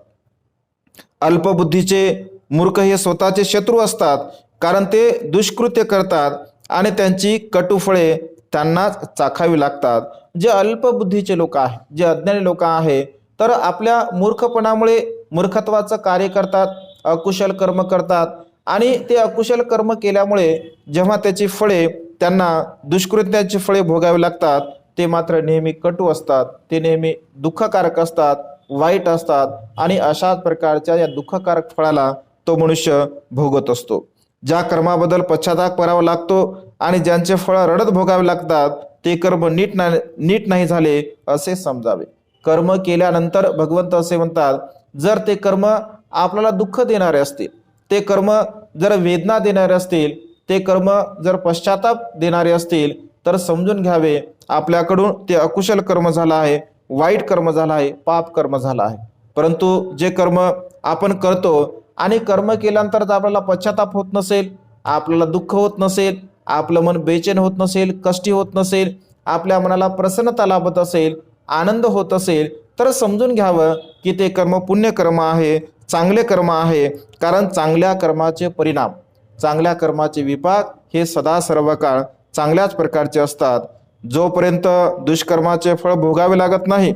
अल्पबुद्धीचे मूर्ख हे स्वतःचे शत्रू असतात, कारण ते दुष्कृत्य करतात आणि त्यांची कटुफळे त्यांनाच चाखावी लागतात. जे अल्पबुद्धीचे लोक आहेत, जे अज्ञानी लोक आहे, तर आपल्या मूर्खपणामुळे मूर्खत्वाचं कार्य करतात, अकुशल कर्म करतात आणि ते अकुशल कर्म केल्यामुळे जेव्हा त्याची फळे त्यांना दुष्कृत्याची फळे भोगावी लागतात, ते मात्र नेहमी कटू असतात, ते नेहमी दुःखकारक असतात, वाईट असतात आणि अशाच प्रकारच्या या दुःखकारक फळाला तो मनुष्य भोगत असतो. ज्या कर्माबद्दल पश्चाताप करावा लागतो आणि ज्यांचे फळ रडत भोगावे लागतात, ते कर्म नीट नाही झाले असे समजावे. कर्म केल्यानंतर भगवंत असे म्हणतात, जर ते कर्म आपल्याला दुःख देणारे असतील, ते कर्म जर वेदना देणारे असतील, ते कर्म जर पश्चाताप देणारे असतील, तर समजून घ्यावे आपल्याकडून ते अकुशल कर्म झालं आहे, वाईट कर्म झालं आहे, पाप कर्म झालं आहे. परंतु जे कर्म आपण करतो आणि कर्म केल्यानंतर जर आपल्याला पश्चाताप होत नसेल, आपल्याला दुःख होत नसेल, आपलं मन बेचैन होत नसेल, कष्टी होत नसेल, आपल्या मनाला प्रसन्नता लाभत असेल, आनंद होत असेल, तर समजून घ्यावं की ते कर्म पुण्यकर्म आहे, चांगले कर्म आहे. कारण चांगल्या कर्माचे परिणाम, चांगल्या कर्माचे विपाक हे सदा सर्व काळ चांगल्याच प्रकारचे असतात. जोपर्यंत दुष्कर्माचे फळ भोगावे लागत नाही,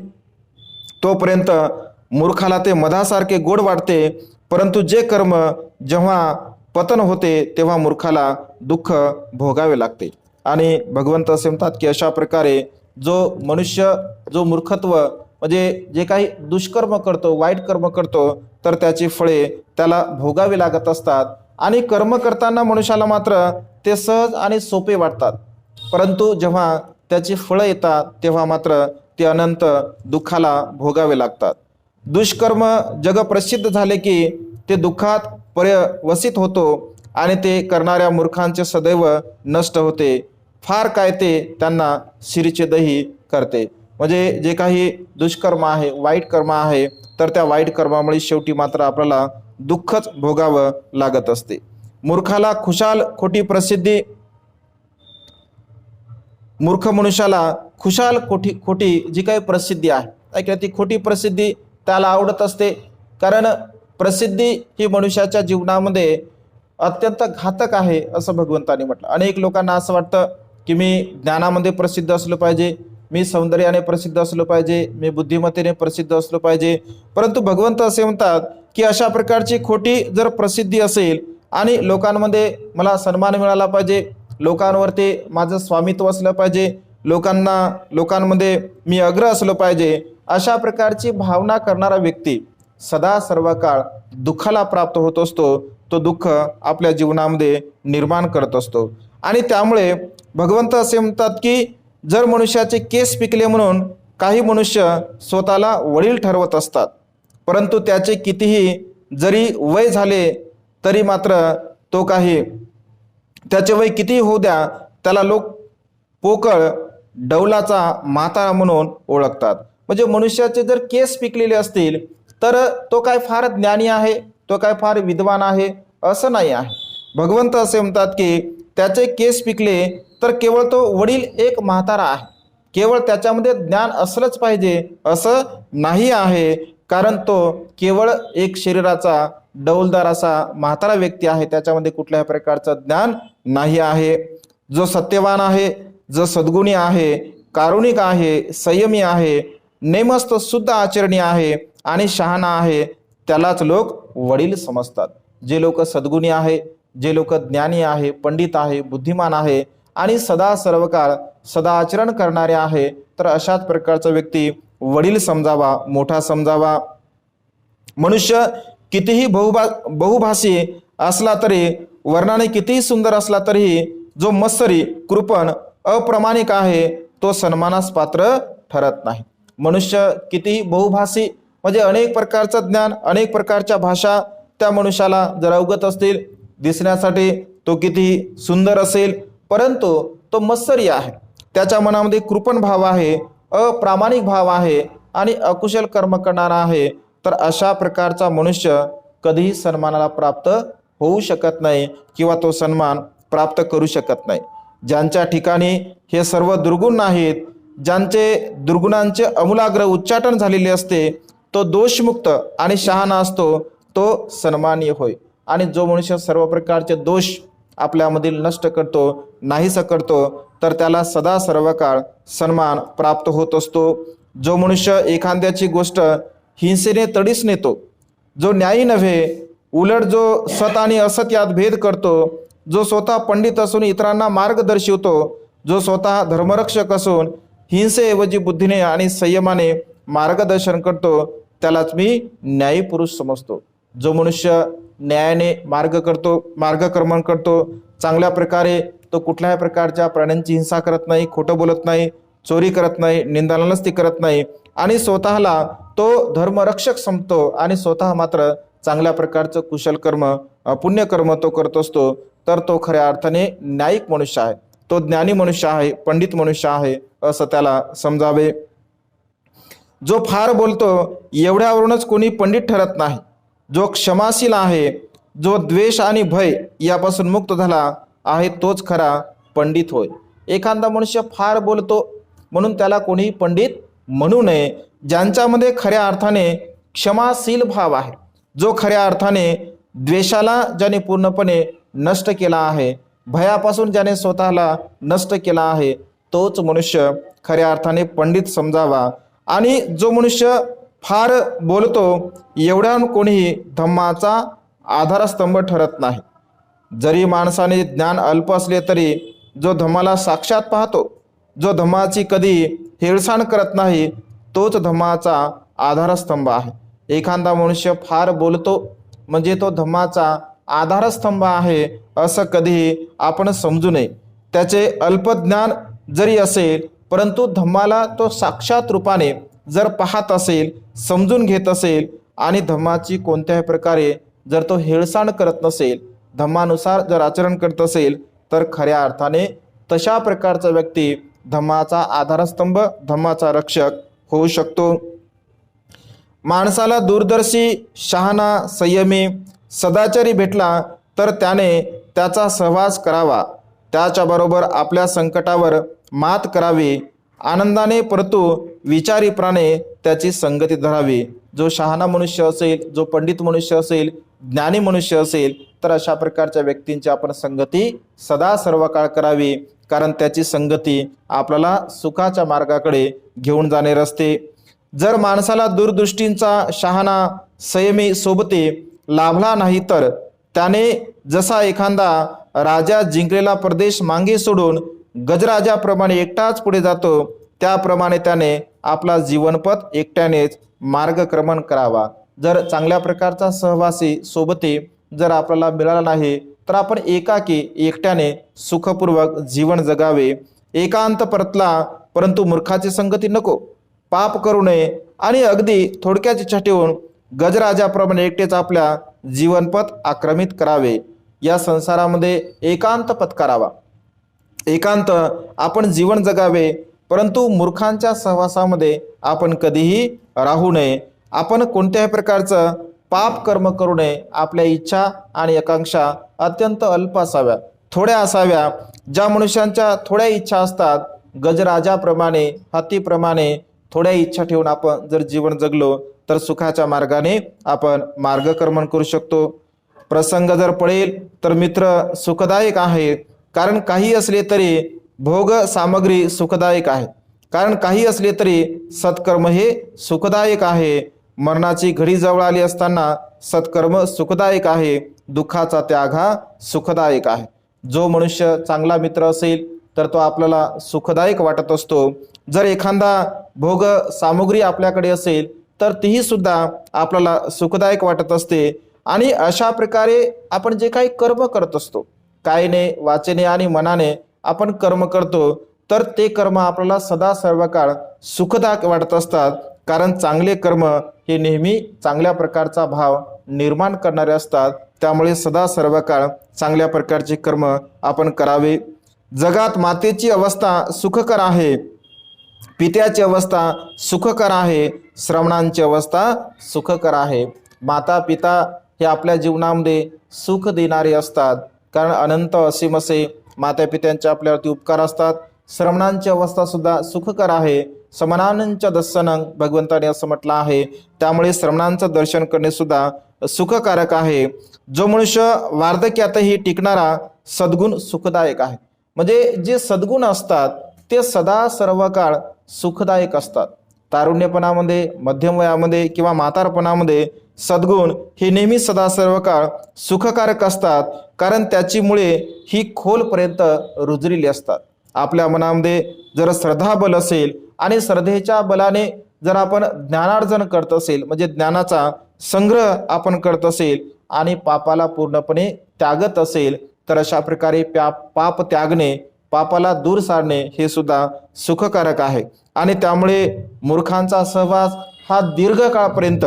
तोपर्यंत मूर्खाला ते मधासारखे गोड वाटते. परंतु जे कर्म जेव्हा पतन होते तेव्हा मूर्खाला दुःख भोगावे लागते. आणि भगवंत असे म्हणतात की अशा प्रकारे जो मनुष्य जो मूर्खत्व म्हणजे जे काही दुष्कर्म करतो, वाईट कर्म करतो, तर त्याची फळे त्याला भोगावी लागत असतात. आणि कर्म करताना मनुष्याला मात्र ते सहज आणि सोपे वाटतात, परंतु जेव्हा त्याची फळं येतात तेव्हा मात्र ते अनंत दुःखाला भोगावे लागतात. दुष्कर्म जगप्रसिद्ध झाले की ते दुःखात पर्यवसित होतो आणि ते करणाऱ्या मूर्खांचे सदैव नष्ट होते. फार काय ते त्यांना शिरीचे दही करते. म्हणजे जे काही दुष्कर्म आहे, वाईट कर्म आहे, तर त्या वाईट कर्मामुळे शेवटी मात्र आपल्याला दुःखच भोगावं लागत असते. मूर्खाला खुशाल खोटी प्रसिद्धी, मूर्ख मनुष्याला खुशाल खोटी जी काही प्रसिद्धी आहे ऐका, ती खोटी प्रसिद्धी त्याला आवडत असते. कारण प्रसिद्धी ही मनुष्याच्या जीवनामध्ये अत्यंत घातक आहे असं भगवंतांनी म्हटलं. अनेक लोकांना असं वाटतं की मी ज्ञानामध्ये प्रसिद्ध असलो पाहिजे, मी सौंदर्याने प्रसिद्ध असलो पाहिजे, मी बुद्धिमत्तेने प्रसिद्ध असलो पाहिजे. परंतु भगवंत असे म्हणतात की अशा प्रकारची खोटी जर प्रसिद्धी असेल आणि लोकांमध्ये मला सन्मान मिळाला पाहिजे, लोकांवरती माझं स्वामित्व असलं पाहिजे, लोकांमध्ये मी अग्र असलो पाहिजे, अशा प्रकारची भावना करणारा व्यक्ती सदा सर्व काळ दुःखाला प्राप्त होत असतो. तो दुःख आपल्या जीवनामध्ये निर्माण करत असतो. आणि त्यामुळे भगवंत असे म्हणतात की जर मनुष्याचे केस पिकले म्हणून काही मनुष्य स्वतःला वडील ठरवत असतात, परंतु त्याचे कितीही जरी वय झाले तरी मात्र तो काही त्याचे वय कितीही होऊ द्या, त्याला लोक पोकळ डौलाचा म्हातारा म्हणून ओळखतात. म्हणजे मनुष्याचे जर केस पिकलेले असतील तर तो काय फार ज्ञानी आहे, तो काय फार विद्वान आहे असं नाही आहे. भगवंत असे म्हणतात की त्याचे केस पिकले तर केवळ तो वडील एक म्हातारा आहे, केवळ त्याच्यामध्ये ज्ञान असलंच पाहिजे असं नाही आहे. कारण तो केवळ एक शरीराचा डौलदार असा म्हातारा व्यक्ती आहे, त्याच्यामध्ये कुठल्याही प्रकारचं ज्ञान नाही आहे. जो सत्यवान आहे, जो सद्गुणी आहे, कारुणिक आहे, संयमी आहे, नेमस्त शुद्ध आचरणी आहे आणि शहाणा आहे, त्यालाच लोक वडील समजतात. जे लोक सद्गुणी आहे, जे लोक ज्ञानी आहे, पंडित आहे, बुद्धिमान आहे आणि सदा सर्व काळ सदा आचरण करणारे आहे, तर अशाच प्रकारचा व्यक्ती वडील समजावा, मोठा समजावा. मनुष्य कितीही बहुभाषी असला तरी, वर्णाने कितीही सुंदर असला तरीही जो मत्सरी, कृपण, अप्रामाणिक आहे तो सन्मानास पात्र ठरत नाही. मनुष्य कितीही बहुभाषी म्हणजे अनेक प्रकारचं ज्ञान, अनेक प्रकारच्या भाषा त्या मनुष्याला जर अवगत असतील, दिसण्यासाठी तो कितीही सुंदर असेल, परंतु तो मत्सरी आहे, त्याच्या मनामध्ये कृपण भाव आहे, अप्रामाणिक भाव आहे आणि अकुशल कर्म करणारा आहे, तर अशा प्रकारचा मनुष्य कधीही सन्मानाला प्राप्त होऊ शकत नाही किंवा तो सन्मान प्राप्त करू शकत नाही. ज्यांच्या ठिकाणी हे सर्व दुर्गुण नाहीत, ज्यांचे दुर्गुणांचे अमूलाग्र उच्चाटन झालेले असते, तो दोषमुक्त आणि शहाणा असतो, तो सन्मानीय होय. आणि जो मनुष्य सर्व प्रकारचे दोष आपल्यामधील नष्ट करतो, नाहीसा करतो, तर त्याला सदा सर्व काळ सन्मान प्राप्त होत असतो. जो मनुष्य एखाद्याची गोष्ट हिंसेने तडीस नेतो, जो न्यायी नव्हे, उलट जो सत आणि असत यात भेद करतो, जो स्वतः पंडित असून इतरांना मार्ग दर्शवतो, जो स्वतः धर्मरक्षक असून हिंसेऐवजी बुद्धीने आणि संयमाने मार्गदर्शन करतो, त्यालाच मी न्यायी पुरुष समजतो. जो मनुष्य न्यायाने मार्गक्रमण करतो, चांगल्या प्रकारे तो कुठल्याही प्रकारच्या प्राण्यांची हिंसा करत नाही, खोटं बोलत नाही, चोरी करत नाही, निंदानस्ती करत नाही आणि स्वतःला तो धर्मरक्षक समजतो आणि स्वतः मात्र चांगल्या प्रकारचं कुशल कर्म, पुण्यकर्म तो करत असतो, तर तो खऱ्या अर्थाने न्यायिक मनुष्य आहे, तो ज्ञानी मनुष्य आहे, पंडित मनुष्य आहे असं त्याला समजावे. जो फार बोलतो एवढ्यावरूनच कोणी पंडित ठरत नाही. जो क्षमाशील आहे, जो द्वेष आणि भय यापासून मुक्त झाला आहे, तोच खरा पंडित होय. एखादा मनुष्य फार बोलतो म्हणून त्याला कोणी पंडित म्हणू नये. ज्यांच्यामध्ये खऱ्या अर्थाने क्षमाशील भाव आहे, जो खऱ्या अर्थाने द्वेषाला ज्याने पूर्णपणे नष्ट केला आहे, भयापासून ज्याने स्वतःला नष्ट केला आहे, तोच मनुष्य खऱ्या अर्थाने पंडित समजावा. आणि जो मनुष्य फार बोलतो एवढ्या कोणीही धम्माचा आधारस्तंभ ठरत नाही. जरी माणसाने ज्ञान अल्प असले तरी जो धम्माला साक्षात पाहतो, जो धम्माची कधी हेळसांड करत नाही, तोच धम्माचा आधारस्तंभ आहे. एखादा मनुष्य फार बोलतो म्हणजे तो धम्माचा आधारस्तंभ आहे असं कधीही आपण समजू नये. त्याचे अल्पज्ञान जरी असेल, परंतु धम्माला तो साक्षात रूपाने जर पाहत असेल, समजून घेत असेल आणि धम्माची कोणत्याही प्रकारे जर तो हेळसांड करत नसेल, धम्मानुसार जर आचरण करत असेल, तर खऱ्या अर्थाने तशा प्रकारचा व्यक्ती धम्माचा आधारस्तंभ, धम्माचा रक्षक होऊ शकतो. माणसाला दूरदर्शी, शहाणा, संयमी, सदाचारी भेटला तर त्याने त्याचा सहवास करावा, त्याच्याबरोबर आपल्या संकटावर मात करावी, आनंदाने परंतु विचारीपणाने त्याची संगती धरावी. जो शहाणा मनुष्य असेल, जो पंडित मनुष्य असेल, ज्ञानी मनुष्य असेल, तर अशा प्रकारच्या व्यक्तींची आपण संगती सदा सर्व काळ करावी, कारण त्याची संगती आपल्याला सुखाच्या मार्गाकडे घेऊन जाणारी असते. जर माणसाला दूरदृष्टींचा शहाणा, संयमी सोबती लाभला नाही, तर त्याने जसा एखादा राजा जिंकलेला प्रदेश मागे सोडून गजराजाप्रमाणे एकटाच पुढे जातो, त्याप्रमाणे त्याने आपला जीवनपथ एकट्यानेच मार्गक्रमण करावा. जर चांगल्या प्रकारचा सहवासी सोबती जर आपल्याला मिळाला नाही, तर आपण एकाकी एकट्याने सुखपूर्वक जीवन जगावे. एकांत परतला, परंतु मूर्खाची संगती नको, पाप करू नये आणि अगदी थोडक्यात इच्छा ठेवून गजराजाप्रमाणे एकटेच आपल्या जीवनपथ आक्रमित करावे. या संसारामध्ये एकांत पत्करावा, एकांत आपण जीवन जगावे, परंतु मूर्खांच्या सहवासामध्ये आपण कधीही राहू नये. आपण कोणत्याही प्रकारचं पाप कर्म करू नये. आपल्या इच्छा आणि आकांक्षा अत्यंत अल्प असाव्या, थोड्या असाव्या. ज्या मनुष्यांच्या थोड्या इच्छा असतात, गजराजाप्रमाणे, हत्तीप्रमाणे थोड्या इच्छा ठेवून आपण जर जीवन जगलो, तर सुखाच्या मार्गाने आपण मार्गक्रमण करू शकतो. प्रसंग जर पडेल तर मित्र सुखदायक आहे, कारण काही असले तरी भोग सामग्री सुखदायक आहे, कारण काही असले तरी सत्कर्म हे सुखदायक आहे. मरणाची घडी जवळ आली असताना सत्कर्म सुखदायक आहे, दुःखाचा त्याग हा सुखदायक आहे. जो मनुष्य चांगला मित्र असेल तर तो आपल्याला सुखदायक वाटत असतो. जर एखादा भोग सामग्री आपल्याकडे असेल तर तीही सुद्धा आपल्याला सुखदायक वाटत असते. आणि अशा प्रकारे आपण जे काही कर्म करत असतो, कायने, वाचेने आणि मनाने आपण कर्म करतो, तर ते कर्म आपल्याला सदा सर्व काळ सुखदायक वाटत असतात. कारण चांगले कर्म हे नेहमी चांगल्या प्रकारचा भाव निर्माण करणारे असतात. त्यामुळे सदा सर्व काळ चांगल्या प्रकारचे कर्म आपण करावे. जगात मातेची अवस्था सुखकर आहे, पित्याची अवस्था सुखकर आहे, श्रमणांची अवस्था सुखकर आहे. माता पिता हे आपल्या जीवनामध्ये सुख देणारे असतात, कारण अनंत असीम असे माता पित्यांचे आपल्यावरती उपकार असतात. श्रमणांची अवस्था सुद्धा सुखकर आहे. समनांच्या दर्शनं भगवंताने असं म्हटलं आहे. त्यामुळे श्रमणांचं दर्शन करणे सुद्धा सुखकारक आहे. जो मनुष्य वार्धक्यातही टिकणारा सद्गुण सुखदायक आहे. म्हणजे जे सद्गुण असतात ते सदा सर्व काळ सुखदायक असतात. तारुण्यपणामध्ये, मध्यम वयामध्ये किंवा म्हातारपणामध्ये सद्गुण हे नेहमी सदा सर्व काळ सुखकारक असतात, कारण त्याची मुळे ही खोलपर्यंत रुजलेली असतात. आपल्या मनामध्ये जर श्रद्धाबल असेल आणि श्रद्धेच्या बलाने जर आपण ज्ञानार्जन करत असेल, म्हणजे ज्ञानाचा संग्रह आपण करत असेल आणि पापाला पूर्णपणे त्यागत असेल, तर अशा प्रकारे पाप त्यागणे, पापाला दूर सारणे हे सुद्धा सुखकारक आहे. आणि त्यामुळे मूर्खांचा सहवास हा दीर्घकाळपर्यंत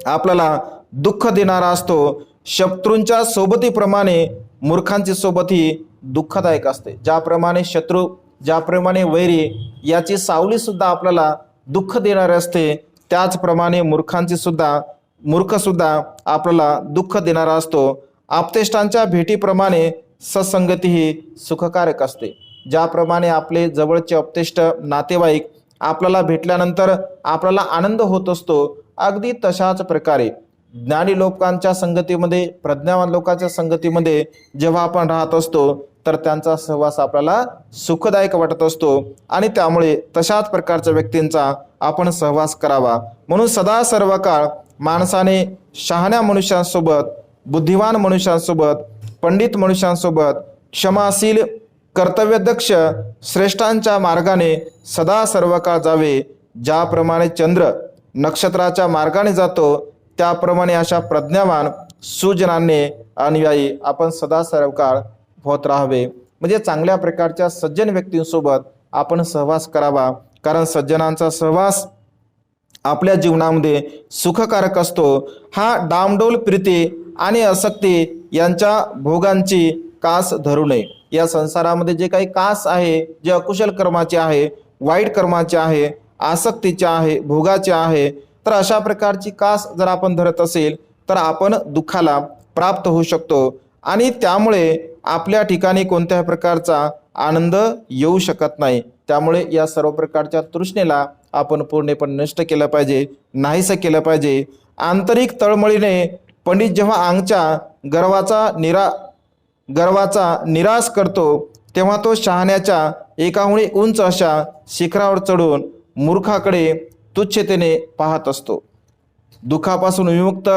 आपल्याला दुःख देणारा असतो. शत्रूंच्या सोबतीप्रमाणे मूर्खांची सोबत ही दुःखदायक असते. ज्याप्रमाणे शत्रू, ज्याप्रमाणे वैरी याची सावली सुद्धा आपल्याला दुःख देणारी असते, त्याचप्रमाणे मूर्ख सुद्धा आपल्याला दुःख देणारा असतो. आप्तेष्टांच्या भेटीप्रमाणे सत्संगती ही सुखकारक असते. ज्याप्रमाणे आपले जवळचे आप्तेष्ट नातेवाईक आपल्याला भेटल्यानंतर आपल्याला आनंद होत असतो, अगदी तशाच प्रकारे ज्ञानी लोकांच्या संगतीमध्ये, प्रज्ञावान लोकांच्या संगतीमध्ये जेव्हा आपण राहत असतो तर त्यांचा सहवास आपल्याला सुखदायक वाटत असतो आणि त्यामुळे तशाच प्रकारच्या व्यक्तींचा आपण सहवास करावा. म्हणून सदा सर्व काळ माणसाने शहाण्या मनुष्यांसोबत, बुद्धिवान मनुष्यांसोबत, पंडित मनुष्यांसोबत, क्षमाशील, कर्तव्यदक्ष, श्रेष्ठांच्या मार्गाने सदा सर्व काळ जावे. ज्याप्रमाणे चंद्र नक्षत्राच्या मार्गाने जातो, त्याप्रमाणे अशा प्रज्ञावान सुजनांनी अनुयायी आपण सदा सर्व काळ होत राहावे. म्हणजे चांगल्या प्रकारच्या सज्जन व्यक्तींसोबत आपण सहवास करावा, कारण सज्जनांचा सहवास आपल्या जीवनामध्ये सुखकारक असतो. हा डामडोल प्रीती आणि आसक्ती यांच्या भोगांची कास धरू नये. या संसारामध्ये जे काही कास आहे, जे अकुशल कर्माचे आहे, वाईट कर्माचे आहे, आसक्तीचे आहे, भोगाचे आहे, तर अशा प्रकारची कास जर आपण धरत असेल तर आपण दुःखाला प्राप्त होऊ शकतो आणि त्यामुळे आपल्या ठिकाणी कोणत्याही प्रकारचा आनंद येऊ शकत नाही. त्यामुळे या सर्व प्रकारच्या तृष्णेला आपण पूर्णपणे नष्ट केलं पाहिजे, नाहीसं केलं पाहिजे. आंतरिक तळमळीने पंडित जेव्हा अंगच्या गर्वाचा निराश करतो, तेव्हा तो शहाण्याच्या एकाहुणी उंच अशा शिखरावर चढून मूर्खाकडे तुच्छतेने पाहत असतो. दुःखापासून विमुक्त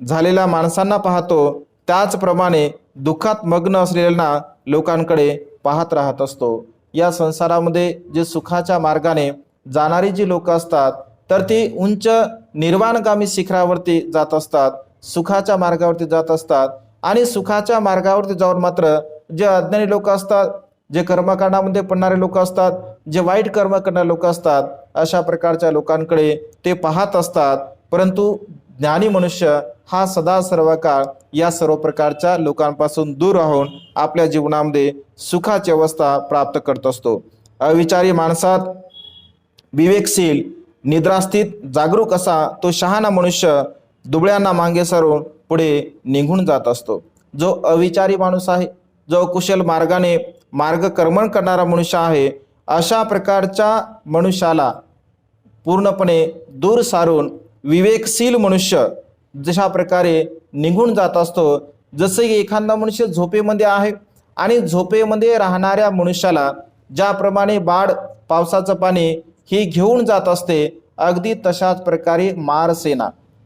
झालेल्या माणसांना पाहतो, त्याचप्रमाणे दुःखात मग्न असलेल्या लोकांकडे पाहत राहत असतो. या संसारामध्ये जे सुखाच्या मार्गाने जाणारी जी लोक असतात तर ती उंच निर्वाणगामी शिखरावरती जात असतात, सुखाच्या मार्गावरती जात असतात. आणि सुखाच्या मार्गावरती जाऊन मात्र जे अज्ञानी लोक असतात, जे कर्मकांडामध्ये पडणारे लोक असतात, जे वाईट कर्म करणारे लोक असतात, अशा प्रकारच्या लोकांकडे ते पाहत असतात. परंतु ज्ञानी मनुष्य हा सदा सर्व काळ या सर्व प्रकारच्या लोकांपासून दूर राहून आपल्या जीवनामध्ये सुखाची अवस्था प्राप्त करत असतो. अविचारी माणसात विवेकशील, निद्रास्थित, जागरूक असा तो शहाणा मनुष्य दुबळ्यांना मागे सारून पुढे निघून जात असतो. जो अविचारी माणूस आहे, जो कुशल मार्गाने मार्गक्रमण करणारा मनुष्य आहे, अशा प्रकारच्या मनुष्याला पूर्णपणे दूर सारून विवेकशील मनुष्य जशा प्रकारे निघून जात असतो. जसे की एखादा मनुष्य झोपेमध्ये आहे आणि झोपेमध्ये राहणाऱ्या मनुष्याला ज्याप्रमाणे बाढ पावसाचं पाणी ही घेऊन जात असते, अगदी तशाच प्रकारे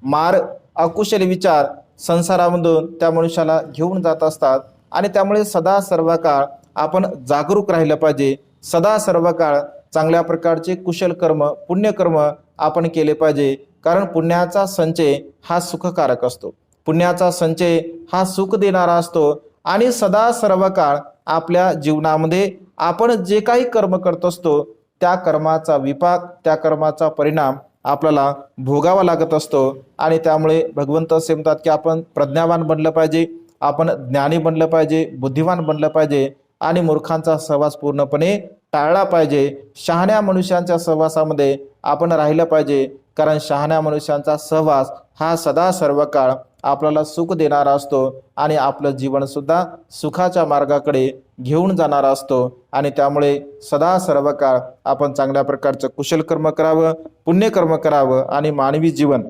मार अकुशल विचार संसारामधून त्या मनुष्याला घेऊन जात असतात. आणि त्यामुळे सदा सर्व काळ आपण जागरूक राहिलं पाहिजे. सदा सर्व काळ चांगल्या प्रकारचे कुशल कर्म, पुण्यकर्म आपण केले पाहिजे. कारण पुण्याचा संचय हा सुखकारक असतो, पुण्याचा संचय हा सुख देणारा असतो. आणि सदा सर्व काळ आपल्या जीवनामध्ये आपण जे काही कर्म करत असतो त्या कर्माचा विपाक, त्या कर्माचा परिणाम आपल्याला भोगावा लागत असतो. आणि त्यामुळे भगवंत असे म्हणतात की आपण प्रज्ञावान बनलं पाहिजे, आपण ज्ञानी बनलं पाहिजे, बुद्धिवान बनलं पाहिजे आणि मूर्खांचा सहवास पूर्णपणे टाळला पाहिजे. शहाण्या मनुष्यांच्या सहवासामध्ये आपण राहिलं पाहिजे, कारण शहाण्या मनुष्यांचा सहवास हा सदा सर्व काळ आपल्याला सुख देणारा असतो आणि आपलं जीवन सुद्धा सुखाच्या मार्गाकडे घेऊन जाणारा असतो. आणि त्यामुळे सदा सर्व काळ आपण चांगल्या प्रकारचं कुशल कर्म करावं, पुण्यकर्म करावं आणि मानवी जीवन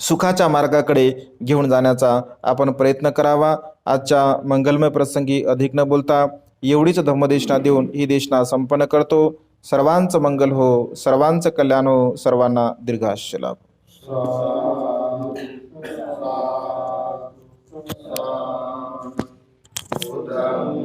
सुखाच्या मार्गाकडे घेऊन जाण्याचा आपण प्रयत्न करावा. आजच्या मंगलमय प्रसंगी अधिक न बोलता एवढीच धम्मदेशना देऊन ही देशना संपन्न करतो. सर्वांचं मंगल हो, सर्वांचं कल्याण हो, सर्वांना दीर्घायुष्य लाभ. साधु